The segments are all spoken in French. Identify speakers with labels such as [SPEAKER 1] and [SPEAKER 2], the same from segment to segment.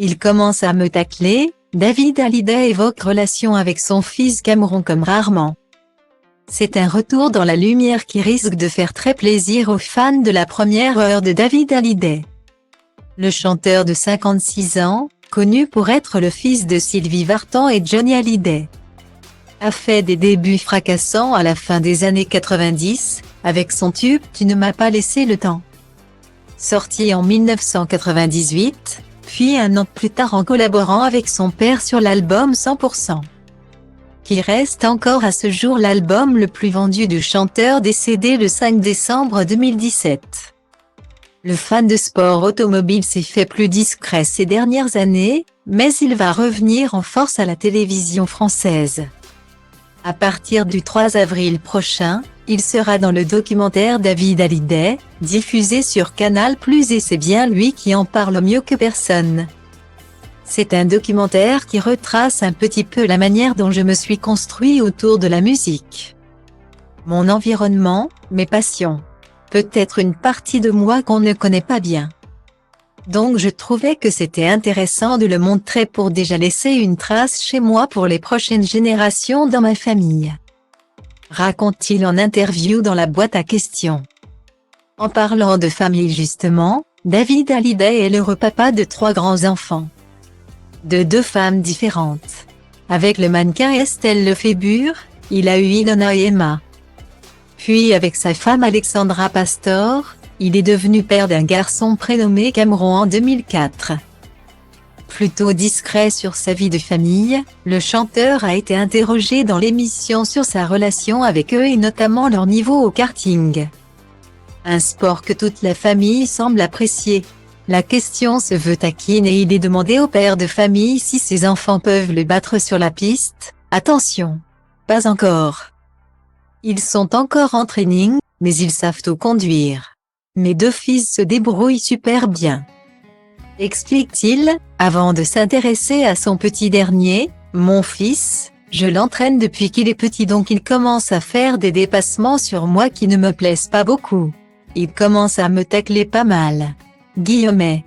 [SPEAKER 1] Il commence à me tacler. David Hallyday évoque relation avec son fils Cameron comme rarement. C'est un retour dans la lumière qui risque de faire très plaisir aux fans de la première heure de David Hallyday. Le chanteur de 56 ans, connu pour être le fils de Sylvie Vartan et Johnny Hallyday, a fait des débuts fracassants à la fin des années 90, avec son tube « Tu ne m'as pas laissé le temps », sorti en 1998, puis un an plus tard en collaborant avec son père sur l'album 100%, qui reste encore à ce jour l'album le plus vendu du chanteur décédé le 5 décembre 2017. Le fan de sport automobile s'est fait plus discret ces dernières années, mais il va revenir en force à la télévision française. À partir du 3 avril prochain, il sera dans le documentaire David Hallyday, diffusé sur Canal+, et c'est bien lui qui en parle mieux que personne. C'est un documentaire qui retrace un petit peu la manière dont je me suis construit autour de la musique. Mon environnement, mes passions. Peut-être une partie de moi qu'on ne connaît pas bien. Donc je trouvais que c'était intéressant de le montrer pour déjà laisser une trace chez moi pour les prochaines générations dans ma famille, raconte-t-il en interview dans la boîte à questions. En parlant de famille justement, David Hallyday est l'heureux papa de 3 grands-enfants, de 2 femmes différentes. Avec le mannequin Estelle Lefébure, il a eu Ilona et Emma. Puis avec sa femme Alexandra Pastor, il est devenu père d'un garçon prénommé Cameron en 2004. Plutôt discret sur sa vie de famille, le chanteur a été interrogé dans l'émission sur sa relation avec eux et notamment leur niveau au karting, un sport que toute la famille semble apprécier. La question se veut taquine et il est demandé au père de famille si ses enfants peuvent le battre sur la piste. Attention, pas encore. Ils sont encore en training, mais ils savent tout conduire. Mes 2 fils se débrouillent super bien, explique-t-il, avant de s'intéresser à son petit dernier. Mon fils, je l'entraîne depuis qu'il est petit donc il commence à faire des dépassements sur moi qui ne me plaisent pas beaucoup. Il commence à me tacler pas mal. Guillemets.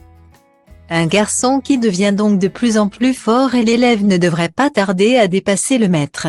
[SPEAKER 1] Un garçon qui devient donc de plus en plus fort et l'élève ne devrait pas tarder à dépasser le maître.